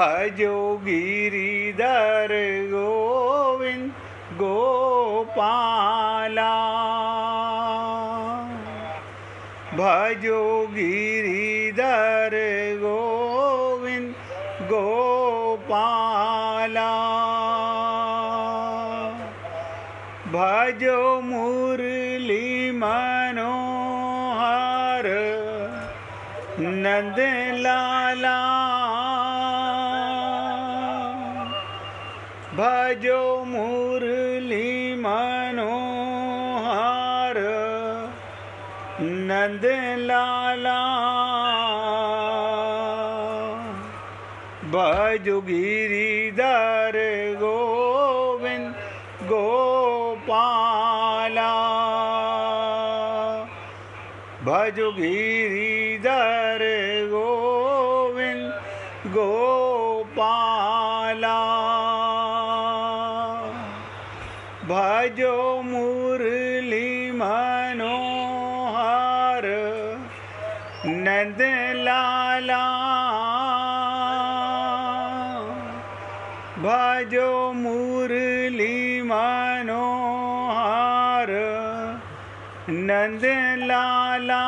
भजो गिरिधर गोविंद गोपाला। भजो गिरिधर गोविंद गोपाला। भजो मुरली मनोहर नंद लाला। भजो मुरली मनोहर नंद लाला। भजो गिरिधर गोविंद गोपाला। भजो गिरिधर गोविंद गोपाला। भजो मुरली मनोहर नंद लाला। भजो मुरली मनोहर नंद लाला।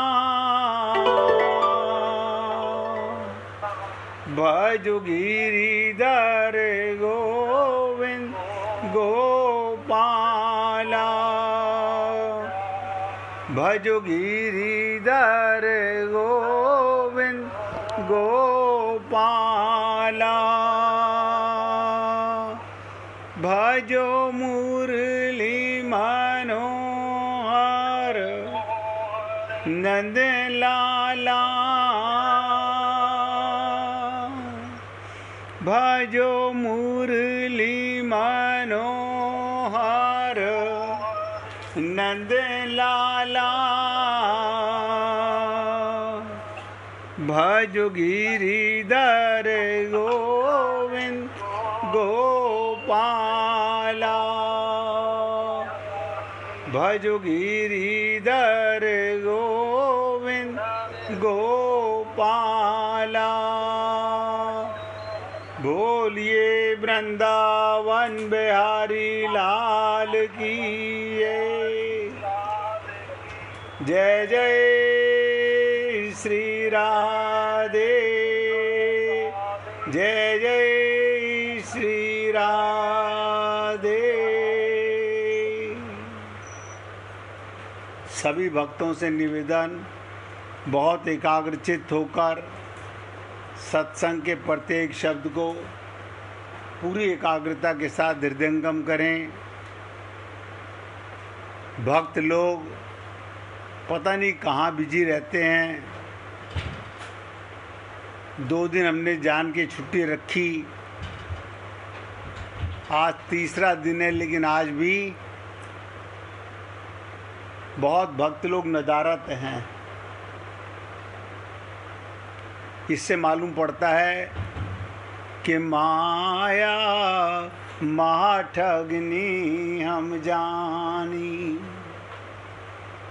भजो गिरिधर गोविंद गोपाला। भजो गिरिधर गोविंद गोपाला। भजो मुरली मनोहर नंद लाला। भजो मुरली मनोहर नंद लाला। भजो गिरिधर गोविंद गोपाला। भजो गिरिधर गोविंद गोपाला। बोलिए वृंदावन बिहारी लाल की जय जय श्री राधे। जय जय श्री राधे। सभी भक्तों से निवेदन, बहुत एकाग्रचित्त होकर सत्संग के प्रत्येक शब्द को पूरी एकाग्रता के साथ हृदयंगम करें। भक्त लोग पता नहीं कहाँ बिजी रहते हैं। 2 दिन हमने जान के छुट्टी रखी, आज तीसरा दिन है, लेकिन आज भी बहुत भक्त लोग नदारत हैं। इससे मालूम पड़ता है कि माया महाठगनी हम जानी।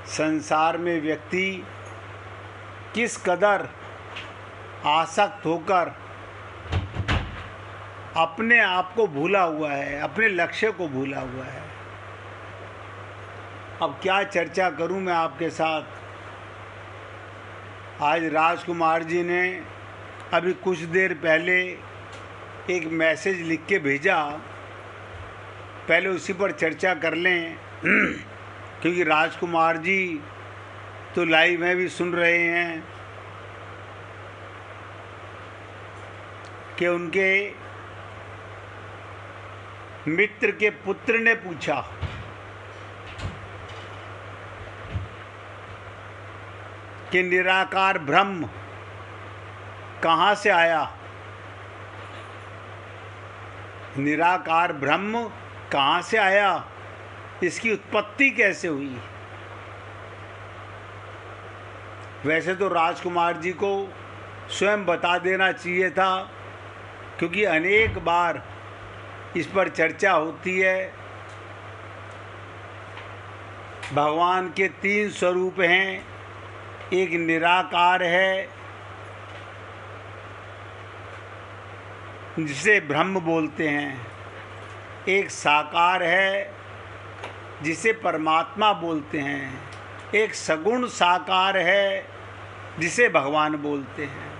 संसार में व्यक्ति किस कदर आसक्त होकर अपने आप को भूला हुआ है, अपने लक्ष्य को भूला हुआ है। अब क्या चर्चा करूं मैं आपके साथ। आज राजकुमार जी ने अभी कुछ देर पहले एक मैसेज लिख के भेजा, पहले उसी पर चर्चा कर लें क्योंकि राजकुमार जी तो लाइव में भी सुन रहे हैं कि उनके मित्र के पुत्र ने पूछा कि निराकार ब्रह्म कहाँ से आया, निराकार ब्रह्म कहाँ से आया, इसकी उत्पत्ति कैसे हुई। वैसे तो राजकुमार जी को स्वयं बता देना चाहिए था, क्योंकि अनेक बार इस पर चर्चा होती है। भगवान के 3 स्वरूप हैं, एक निराकार है, जिसे ब्रह्म बोलते हैं, एक साकार है जिसे परमात्मा बोलते हैं, एक सगुण साकार है जिसे भगवान बोलते हैं।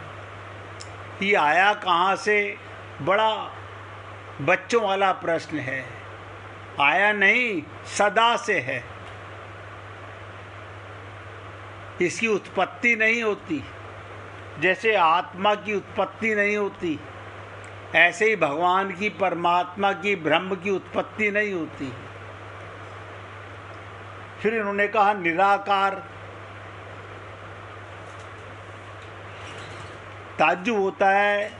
ये आया कहाँ से? बड़ा बच्चों वाला प्रश्न है। आया नहीं, सदा से है। इसकी उत्पत्ति नहीं होती। जैसे आत्मा की उत्पत्ति नहीं होती, ऐसे ही भगवान की, परमात्मा की, ब्रह्म की उत्पत्ति नहीं होती। फिर इन्होंने कहा निराकार। ताज्जुब होता है,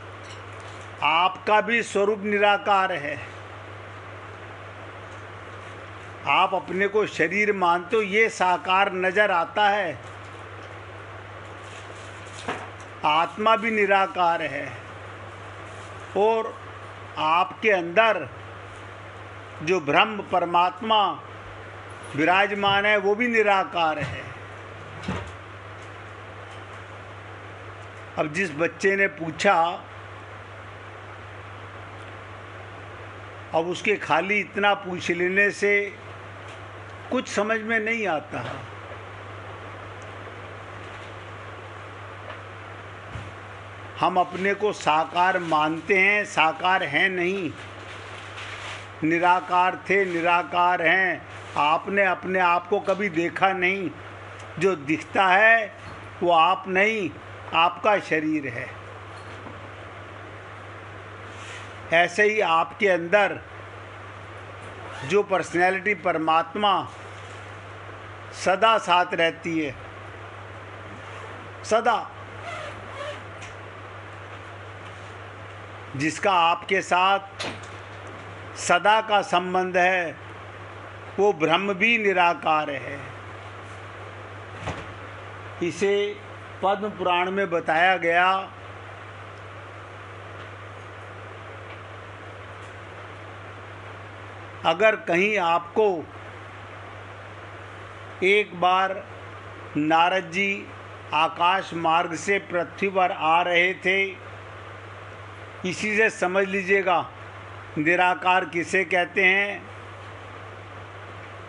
आपका भी स्वरूप निराकार है। आप अपने को शरीर मानते हो, ये साकार नजर आता है। आत्मा भी निराकार है और आपके अंदर जो ब्रह्म परमात्मा विराजमान है वो भी निराकार है। अब जिस बच्चे ने पूछा, अब उसके खाली इतना पूछ लेने से कुछ समझ में नहीं आता। हम अपने को साकार मानते हैं, साकार हैं नहीं। निराकार थे, निराकार हैं। आपने अपने आप को कभी देखा नहीं। जो दिखता है वो आप नहीं, आपका शरीर है। ऐसे ही आपके अंदर जो पर्सनैलिटी परमात्मा सदा साथ रहती है, सदा, जिसका आपके साथ सदा का संबंध है, वो ब्रह्म भी निराकार है। इसे पद्म पुराण में बताया गया। अगर कहीं आपको एक बार नारद जी आकाश मार्ग से पृथ्वी पर आ रहे थे, इसी से समझ लीजिएगा निराकार किसे कहते हैं,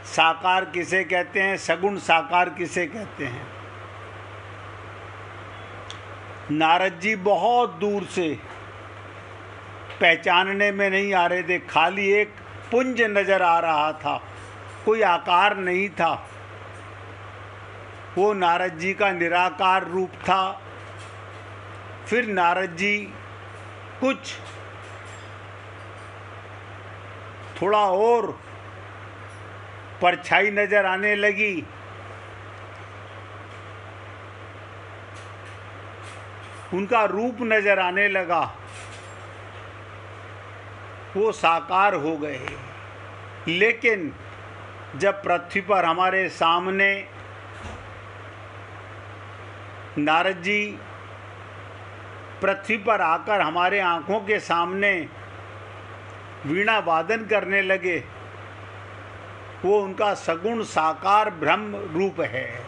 साकार किसे कहते हैं, सगुण साकार किसे कहते हैं। नारद जी बहुत दूर से, पहचानने में नहीं आ रहे थे, खाली एक पुंज नजर आ रहा था, कोई आकार नहीं था। वो नारद जी का निराकार रूप था। फिर नारद जी कुछ थोड़ा और परछाई नजर आने लगी। उनका रूप नजर आने लगा, वो साकार हो गए। लेकिन जब पृथ्वी पर हमारे सामने नारद जी पृथ्वी पर आकर हमारे आंखों के सामने वीणा वादन करने लगे, वो उनका सगुण साकार ब्रह्म रूप है।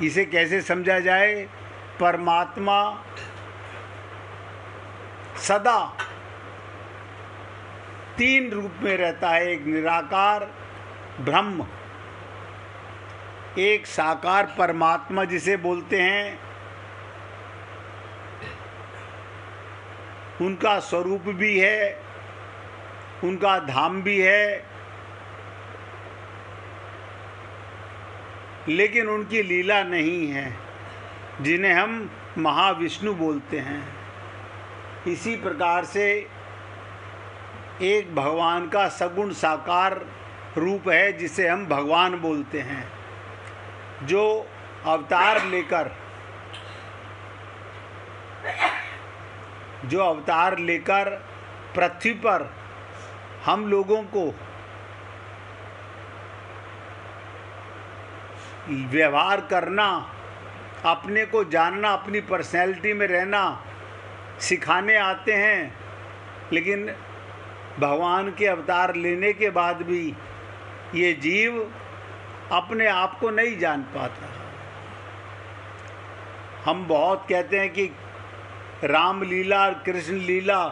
इसे कैसे समझा जाए? परमात्मा सदा तीन रूप में रहता है, एक निराकार ब्रह्म, एक साकार परमात्मा जिसे बोलते हैं। उनका स्वरूप भी है, उनका धाम भी है, लेकिन उनकी लीला नहीं है, जिन्हें हम महाविष्णु बोलते हैं। इसी प्रकार से एक भगवान का सगुण साकार रूप है जिसे हम भगवान बोलते हैं, जो अवतार लेकर पृथ्वी पर हम लोगों को व्यवहार करना, अपने को जानना, अपनी पर्सनैलिटी में रहना सिखाने आते हैं। लेकिन भगवान के अवतार लेने के बाद भी ये जीव अपने आप को नहीं जान पाता। हम बहुत कहते हैं कि रामलीला और कृष्ण लीला,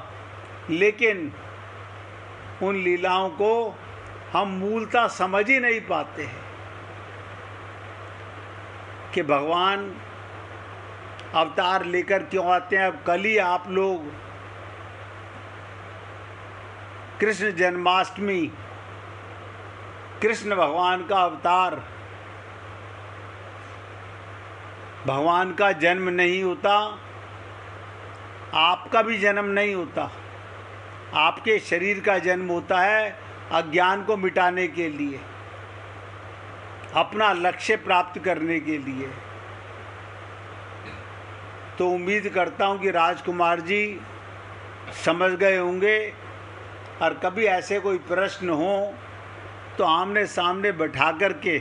लेकिन उन लीलाओं को हम मूलतः समझ ही नहीं पाते हैं कि भगवान अवतार लेकर क्यों आते हैं। अब कल ही आप लोग कृष्ण जन्माष्टमी, कृष्ण भगवान का अवतार, भगवान का जन्म नहीं होता, आपका भी जन्म नहीं होता, आपके शरीर का जन्म होता है अज्ञान को मिटाने के लिए, अपना लक्ष्य प्राप्त करने के लिए। तो उम्मीद करता हूं कि राजकुमार जी समझ गए होंगे, और कभी ऐसे कोई प्रश्न हो तो आमने सामने बैठा कर के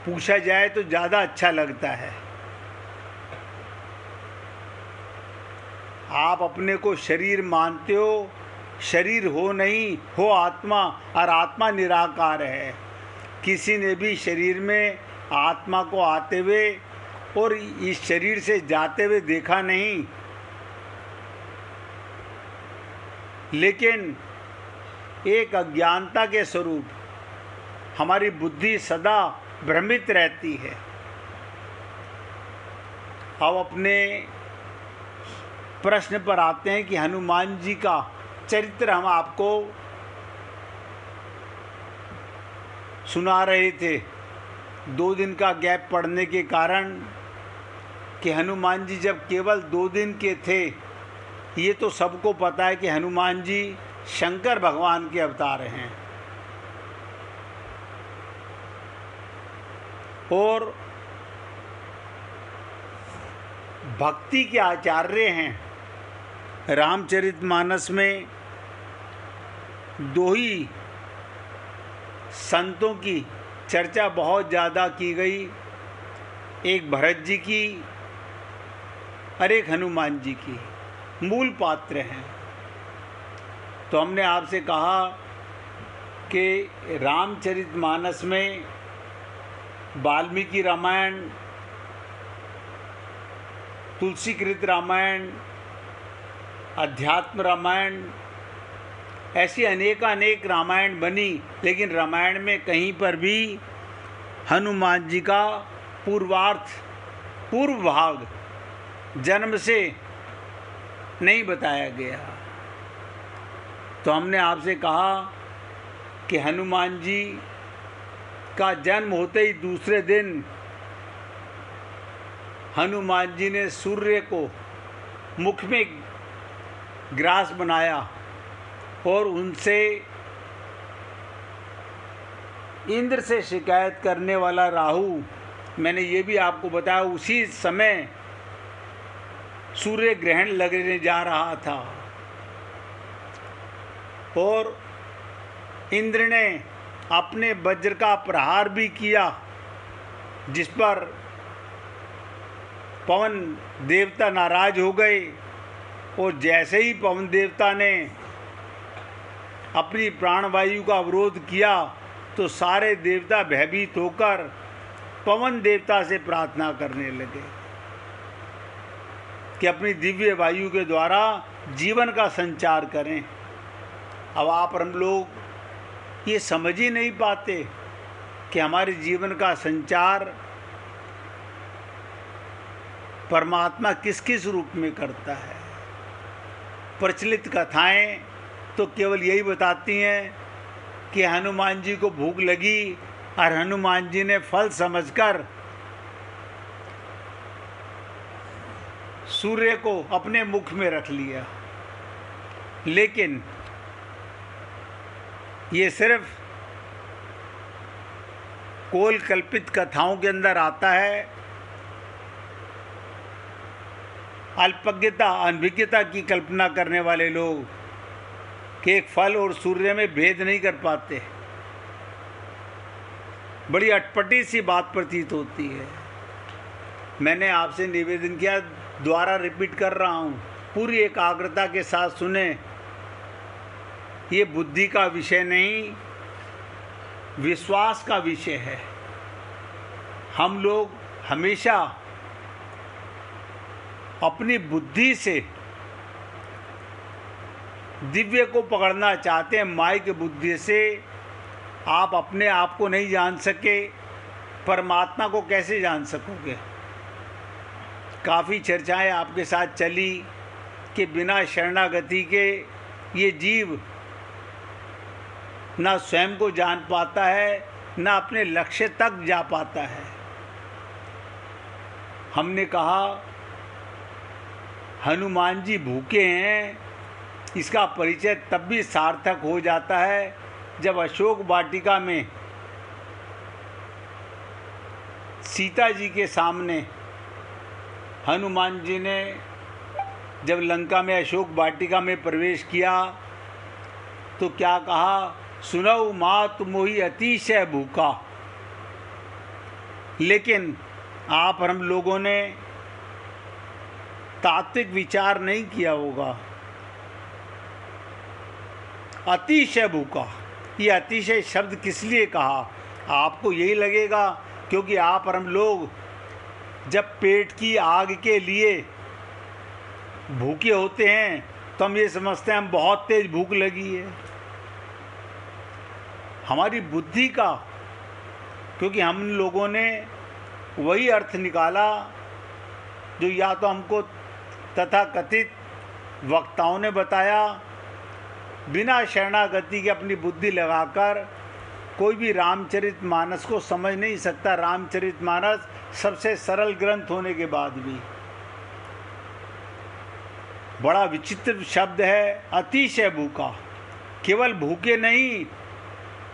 पूछा जाए तो ज़्यादा अच्छा लगता है। आप अपने को शरीर मानते हो, शरीर हो नहीं, हो आत्मा, और आत्मा निराकार है। किसी ने भी शरीर में आत्मा को आते हुए और इस शरीर से जाते हुए देखा नहीं, लेकिन एक अज्ञानता के स्वरूप हमारी बुद्धि सदा भ्रमित रहती है। अब अपने प्रश्न पर आते हैं कि हनुमान जी का चरित्र हम आपको सुना रहे थे 2 दिन का गैप पड़ने के कारण, कि हनुमान जी जब केवल 2 दिन के थे, ये तो सबको पता है कि हनुमान जी शंकर भगवान के अवतार हैं और भक्ति के आचार्य हैं। रामचरितमानस में 2 ही संतों की चर्चा बहुत ज़्यादा की गई, एक भरत जी की और एक हनुमान जी की, मूल पात्र हैं। तो हमने आपसे कहा कि रामचरितमानस में वाल्मीकि रामायण, तुलसीकृत रामायण, अध्यात्म रामायण, ऐसी अनेक रामायण बनी, लेकिन रामायण में कहीं पर भी हनुमान जी का पूर्वार्थ, पूर्व भाग जन्म से नहीं बताया गया। तो हमने आपसे कहा कि हनुमान जी का जन्म होते ही दूसरे दिन हनुमान जी ने सूर्य को मुख में ग्रास बनाया और उनसे इंद्र से शिकायत करने वाला राहु, मैंने ये भी आपको बताया, उसी समय सूर्य ग्रहण लगने जा रहा था और इंद्र ने अपने वज्र का प्रहार भी किया, जिस पर पवन देवता नाराज हो गए। और जैसे ही पवन देवता ने अपनी प्राणवायु का अवरोध किया तो सारे देवता भयभीत होकर पवन देवता से प्रार्थना करने लगे कि अपनी दिव्य वायु के द्वारा जीवन का संचार करें। अब आप और हम लोग ये समझ ही नहीं पाते कि हमारे जीवन का संचार परमात्मा किस किस रूप में करता है। प्रचलित कथाएं तो केवल यही बताती हैं कि हनुमान जी को भूख लगी और हनुमान जी ने फल समझकर सूर्य को अपने मुख में रख लिया, लेकिन ये सिर्फ कोल कल्पित कथाओं के अंदर आता है। अल्पज्ञता, अनभिज्ञता की कल्पना करने वाले लोग कि एक फल और सूर्य में भेद नहीं कर पाते, बड़ी अटपटी सी बात प्रतीत होती है। मैंने आपसे निवेदन किया, दोबारा रिपीट कर रहा हूँ, पूरी एकाग्रता के साथ सुने। ये बुद्धि का विषय नहीं, विश्वास का विषय है। हम लोग हमेशा अपनी बुद्धि से दिव्य को पकड़ना चाहते हैं, माइक बुद्धि से आप अपने आप को नहीं जान सके, परमात्मा को कैसे जान सकोगे। काफ़ी चर्चाएं आपके साथ चली कि बिना शरणागति के ये जीव ना स्वयं को जान पाता है, ना अपने लक्ष्य तक जा पाता है। हमने कहा हनुमान जी भूखे हैं, इसका परिचय तब भी सार्थक हो जाता है जब अशोक वाटिका में सीता जी के सामने हनुमान जी ने जब लंका में अशोक वाटिका में प्रवेश किया तो क्या कहा, सुनऊ मात मोहि अतिशय भूखा। लेकिन आप और हम लोगों ने तात्विक विचार नहीं किया होगा। अतिशय भूखा, ये अतिशय शब्द किस लिए कहा? आपको यही लगेगा क्योंकि आप और हम लोग जब पेट की आग के लिए भूखे होते हैं तो हम ये समझते हैं हम बहुत तेज भूख लगी है। हमारी बुद्धि का, क्योंकि हम लोगों ने वही अर्थ निकाला जो या तो हमको तथाकथित वक्ताओं ने बताया, बिना शरणागति के अपनी बुद्धि लगाकर कोई भी रामचरितमानस को समझ नहीं सकता। रामचरितमानस सबसे सरल ग्रंथ होने के बाद भी बड़ा विचित्र शब्द है अतिशय भूखा। केवल भूखे नहीं,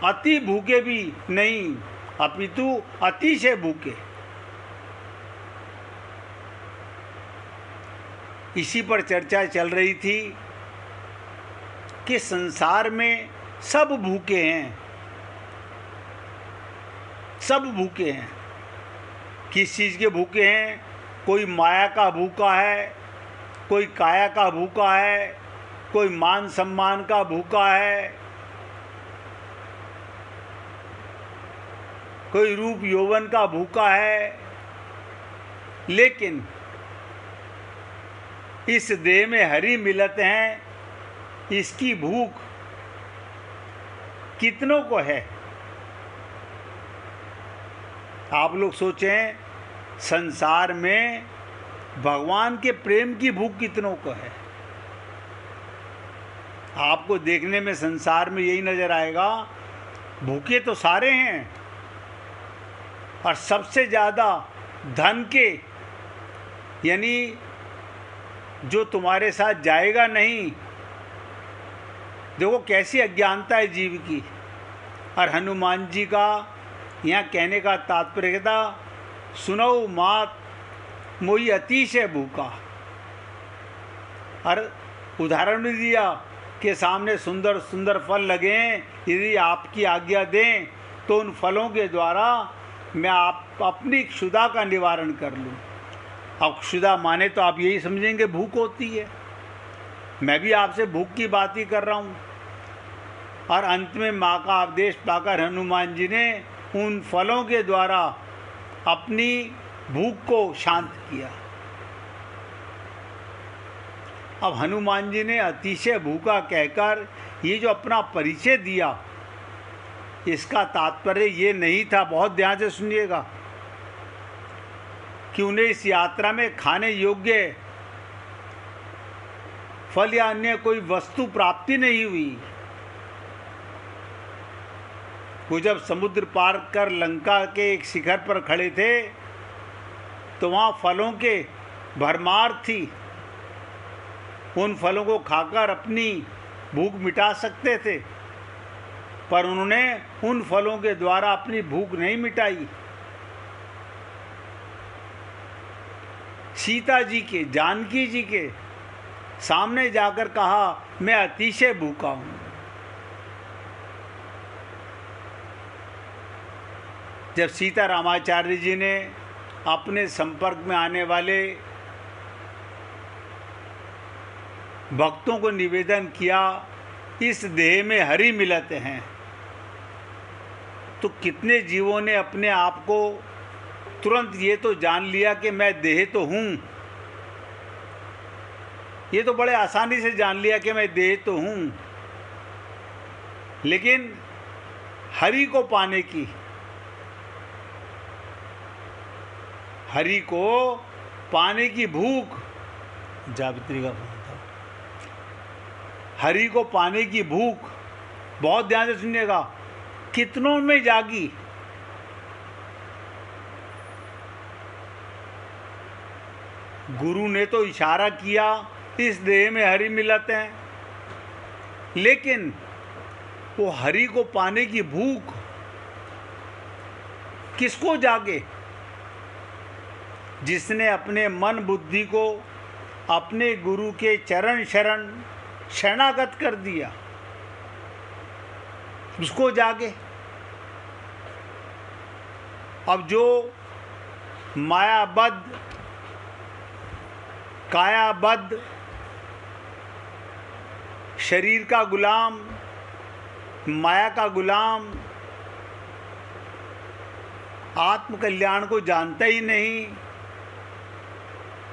अति भूखे भी नहीं, अपितु अतिशय भूखे। इसी पर चर्चा चल रही थी कि संसार में सब भूखे हैं, सब भूखे हैं। किस चीज़ के भूखे हैं? कोई माया का भूखा है, कोई काया का भूखा है, कोई मान सम्मान का भूखा है, कोई रूप यौवन का भूखा है। लेकिन इस देह में हरि मिलत हैं, इसकी भूख कितनों को है? आप लोग सोचें, संसार में भगवान के प्रेम की भूख कितनों को है? आपको देखने में संसार में यही नजर आएगा, भूखे तो सारे हैं और सबसे ज़्यादा धन के, यानी जो तुम्हारे साथ जाएगा नहीं। देखो कैसी अज्ञानता है जीव की। और हनुमान जी का यहाँ कहने का तात्पर्य था, सुनऊ मात मोहि अतिशय भूखा। और उदाहरण भी दिया कि सामने सुंदर सुंदर फल लगे हैं, यदि आपकी आज्ञा दें तो उन फलों के द्वारा मैं अपनी क्षुधा का निवारण कर लूँ। अब क्षुधा माने तो आप यही समझेंगे भूख होती है। मैं भी आपसे भूख की बात ही कर रहा हूँ। और अंत में माँ का आदेश पाकर हनुमान जी ने उन फलों के द्वारा अपनी भूख को शांत किया। अब हनुमान जी ने अतिशय भूखा कहकर ये जो अपना परिचय दिया, इसका तात्पर्य ये नहीं था, बहुत ध्यान से सुनिएगा, कि उन्हें इस यात्रा में खाने योग्य फल या अन्य कोई वस्तु प्राप्ति नहीं हुई। वो जब समुद्र पार कर लंका के एक शिखर पर खड़े थे तो वहाँ फलों के भरमार थी। उन फलों को खाकर अपनी भूख मिटा सकते थे, पर उन्होंने उन फलों के द्वारा अपनी भूख नहीं मिटाई। सीता जी के, जानकी जी के सामने जाकर कहा, मैं अतिशय भूखा हूँ। जब सीता रामाचार्य जी ने अपने संपर्क में आने वाले भक्तों को निवेदन किया, इस देह में हरि मिलते हैं, तो कितने जीवों ने अपने आप को तुरंत ये तो जान लिया कि मैं देह तो हूँ, ये तो बड़े आसानी से जान लिया कि मैं देह तो हूँ, लेकिन हरि को पाने की, हरि को पाने की भूख, जावित्री का फोन था, हरि को पाने की भूख बहुत ध्यान से सुनिएगा, कितनों में जागी। गुरु ने तो इशारा किया इस देह में हरि मिलत है, लेकिन वो हरि को पाने की भूख किसको जागे? जिसने अपने मन बुद्धि को अपने गुरु के चरण शरण शरणागत कर दिया, उसको जागे। अब जो मायाबद्ध, कायाबद्ध, शरीर का गुलाम, माया का गुलाम, आत्म कल्याण को जानता ही नहीं,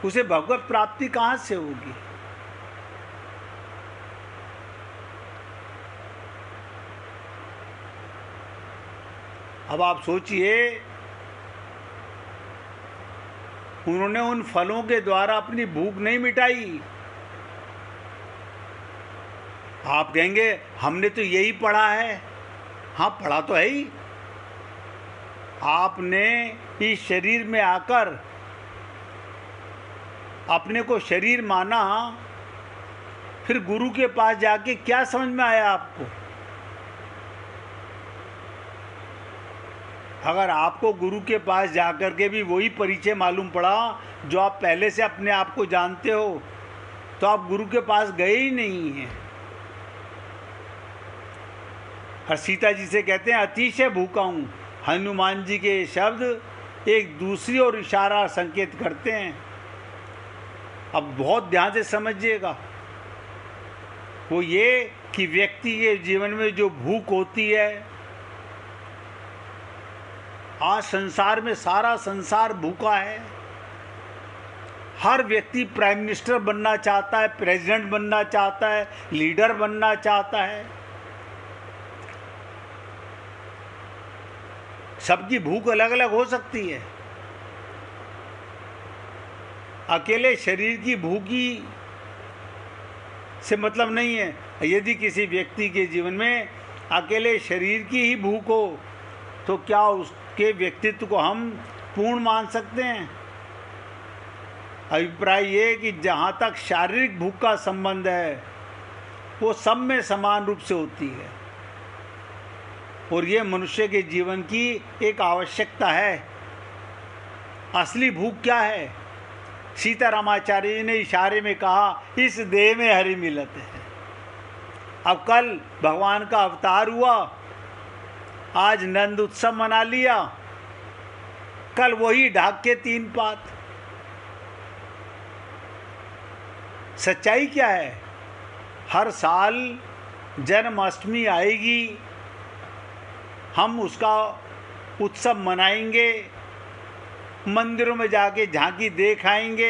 उसे भगवत प्राप्ति कहाँ से होगी? अब आप सोचिए, उन्होंने उन फलों के द्वारा अपनी भूख नहीं मिटाई। आप कहेंगे हमने तो यही पढ़ा है। हाँ, पढ़ा तो है ही। आपने इस शरीर में आकर अपने को शरीर माना, फिर गुरु के पास जाके क्या समझ में आया आपको? अगर आपको गुरु के पास जाकर के भी वही परिचय मालूम पड़ा जो आप पहले से अपने आप को जानते हो, तो आप गुरु के पास गए ही नहीं हैं। और सीता जी से कहते हैं अतिशय भूखा हूँ। हनुमान जी के शब्द एक दूसरी ओर इशारा संकेत करते हैं। अब बहुत ध्यान से समझिएगा, वो ये कि व्यक्ति के जीवन में जो भूख होती है, आज संसार में सारा संसार भूखा है। हर व्यक्ति प्राइम मिनिस्टर बनना चाहता है, प्रेसिडेंट बनना चाहता है, लीडर बनना चाहता है। सबकी भूख अलग अलग हो सकती है। अकेले शरीर की भूखी से मतलब नहीं है। यदि किसी व्यक्ति के जीवन में अकेले शरीर की ही भूख हो, तो क्या उसके व्यक्तित्व को हम पूर्ण मान सकते हैं? अभिप्राय ये कि जहाँ तक शारीरिक भूख का संबंध है, वो सब में समान रूप से होती है, और ये मनुष्य के जीवन की एक आवश्यकता है। असली भूख क्या है? सीतारामाचार्य जी ने इशारे में कहा, इस देह में हरि मिलत है। अब कल भगवान का अवतार हुआ, आज नंद उत्सव मना लिया, कल वही ढाक के 3 पात। सच्चाई क्या है? हर साल जन्माष्टमी आएगी, हम उसका उत्सव मनाएंगे, मंदिरों में जाके झांकी देख आएंगे।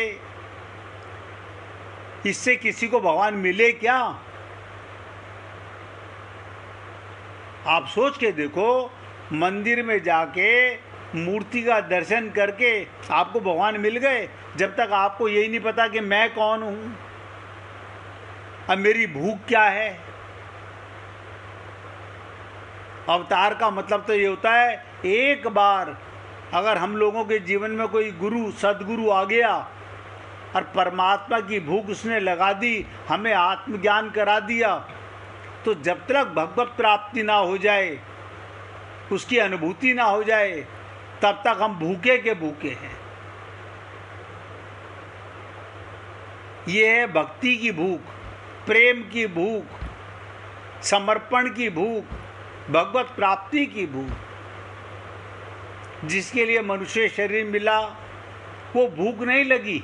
इससे किसी को भगवान मिले क्या? आप सोच के देखो, मंदिर में जाके मूर्ति का दर्शन करके आपको भगवान मिल गए, जब तक आपको यही नहीं पता कि मैं कौन हूँ, अब मेरी भूख क्या है। अवतार का मतलब तो ये होता है, एक बार अगर हम लोगों के जीवन में कोई गुरु सदगुरु आ गया और परमात्मा की भूख उसने लगा दी, हमें आत्मज्ञान करा दिया, तो जब तक भगवत प्राप्ति ना हो जाए, उसकी अनुभूति ना हो जाए, तब तक हम भूखे के भूखे हैं। ये है भक्ति की भूख, प्रेम की भूख, समर्पण की भूख, भगवत प्राप्ति की भूख। जिसके लिए मनुष्य शरीर मिला, वो भूख नहीं लगी।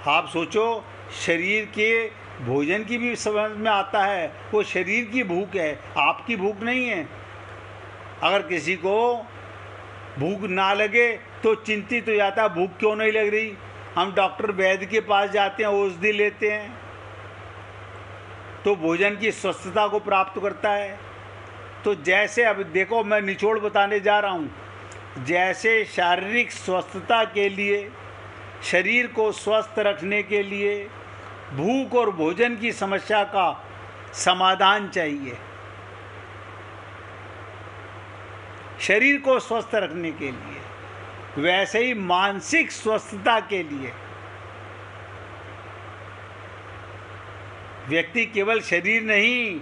आप सोचो, शरीर के भोजन की भी समझ में आता है, वो शरीर की भूख है, आपकी भूख नहीं है। अगर किसी को भूख ना लगे तो चिंतित हो जाता है, भूख क्यों नहीं लग रही। हम डॉक्टर वैद्य के पास जाते हैं, औषधि लेते हैं, तो भोजन की स्वस्थता को प्राप्त करता है। तो जैसे अब देखो, मैं निचोड़ बताने जा रहा हूँ, जैसे शारीरिक स्वस्थता के लिए, शरीर को स्वस्थ रखने के लिए भूख और भोजन की समस्या का समाधान चाहिए। शरीर को स्वस्थ रखने के लिए, वैसे ही मानसिक स्वस्थता के लिए व्यक्ति केवल शरीर नहीं,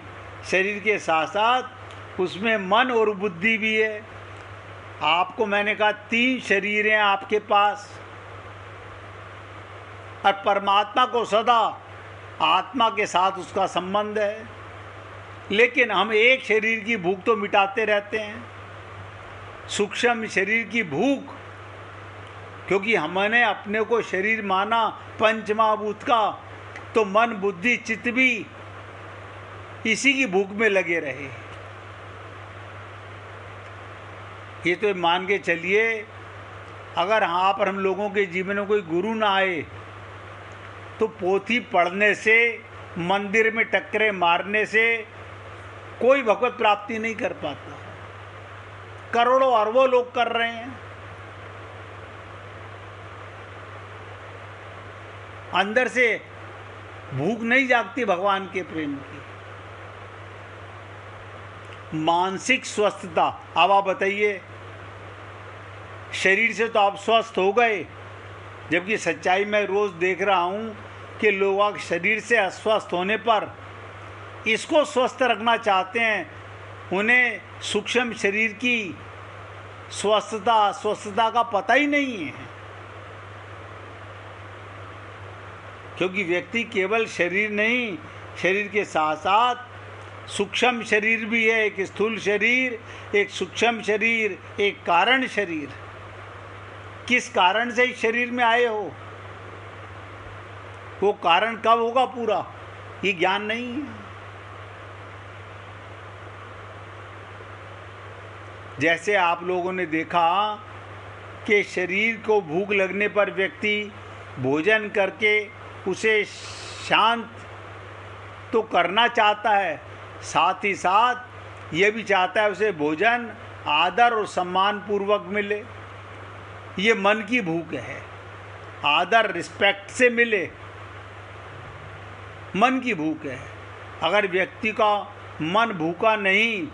शरीर के साथ साथ उसमें मन और बुद्धि भी है। आपको मैंने कहा 3 शरीर हैं आपके पास, और परमात्मा को सदा आत्मा के साथ उसका संबंध है। लेकिन हम एक शरीर की भूख तो मिटाते रहते हैं, सूक्ष्म शरीर की भूख, क्योंकि हमने अपने को शरीर माना पंचमहाभूत का, तो मन बुद्धि चित्त भी इसी की भूख में लगे रहे। ये तो मान के चलिए, अगर यहाँ पर हम लोगों के जीवन में कोई गुरु ना आए तो पोथी पढ़ने से, मंदिर में टक्करें मारने से कोई भगवत प्राप्ति नहीं कर पाता। करोड़ों अरबों लोग कर रहे हैं, अंदर से भूख नहीं जागती भगवान के प्रेम की। मानसिक स्वस्थता, अब आप बताइए, शरीर से तो आप स्वस्थ हो गए, जबकि सच्चाई में रोज देख रहा हूं कि लोग शरीर से अस्वस्थ होने पर इसको स्वस्थ रखना चाहते हैं। उन्हें सूक्ष्म शरीर की स्वस्थता का पता ही नहीं है, क्योंकि व्यक्ति केवल शरीर नहीं, शरीर के साथ साथ सूक्ष्म शरीर भी है। एक स्थूल शरीर, एक सूक्ष्म शरीर, एक कारण शरीर। किस कारण से इस शरीर में आए हो, वो कारण कब होगा पूरा, ये ज्ञान नहीं है। जैसे आप लोगों ने देखा कि शरीर को भूख लगने पर व्यक्ति भोजन करके उसे शांत तो करना चाहता है, साथ ही साथ ये भी चाहता है उसे भोजन आदर और सम्मान पूर्वक मिले। ये मन की भूख है, आदर रिस्पेक्ट से मिले, मन की भूख है। अगर व्यक्ति का मन भूखा नहीं,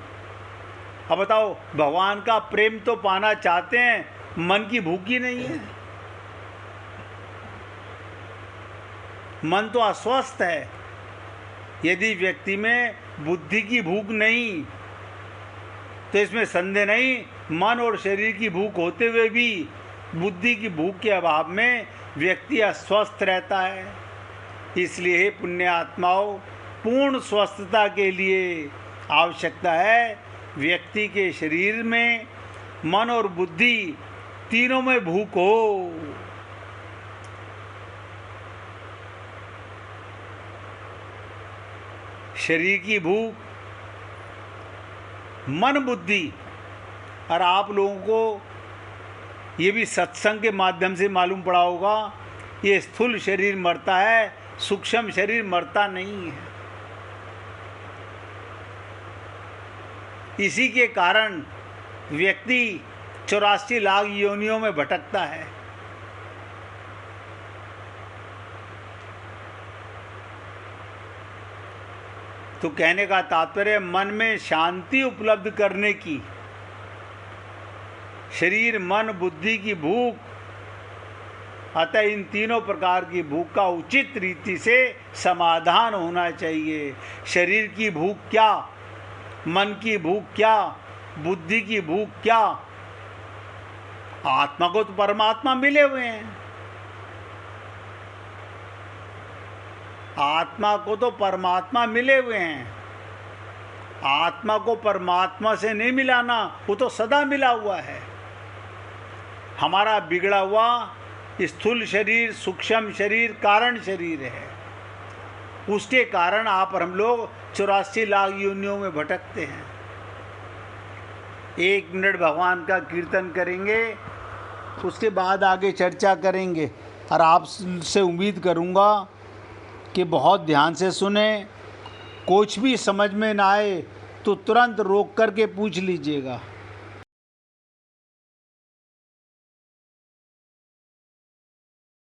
अब बताओ, भगवान का प्रेम तो पाना चाहते हैं, मन की भूख ही नहीं है, मन तो अस्वस्थ है। यदि व्यक्ति में बुद्धि की भूख नहीं, तो इसमें संदेह नहीं, मन और शरीर की भूख होते हुए भी बुद्धि की भूख के अभाव में व्यक्ति अस्वस्थ रहता है। इसलिए हे पुण्य आत्माओं, पूर्ण स्वस्थता के लिए आवश्यकता है व्यक्ति के शरीर में, मन और बुद्धि तीनों में भूख हो। शरीर की भूख, मन बुद्धि, और आप लोगों को ये भी सत्संग के माध्यम से मालूम पड़ा होगा, ये स्थूल शरीर मरता है, सूक्ष्म शरीर मरता नहीं है। इसी के कारण व्यक्ति 84 लाख योनियों में भटकता है। तो कहने का तात्पर्य, मन में शांति उपलब्ध करने की शरीर, मन, बुद्धि की भूख, अतः इन तीनों प्रकार की भूख का उचित रीति से समाधान होना चाहिए। शरीर की भूख क्या, मन की भूख क्या, बुद्धि की भूख क्या, आत्मा को तो परमात्मा मिले हुए हैं, आत्मा को तो परमात्मा मिले हुए हैं। आत्मा को परमात्मा से नहीं मिलाना, वो तो सदा मिला हुआ है। हमारा बिगड़ा हुआ स्थूल शरीर, सूक्ष्म शरीर, कारण शरीर है। उसके कारण आप और हम लोग 84 लाख योनियों में भटकते हैं। 1 मिनट भगवान का कीर्तन करेंगे, उसके बाद आगे चर्चा करेंगे। और आपसे उम्मीद करूँगा कि बहुत ध्यान से सुने। कुछ भी समझ में ना आए तो तुरंत रोक कर के पूछ लीजिएगा।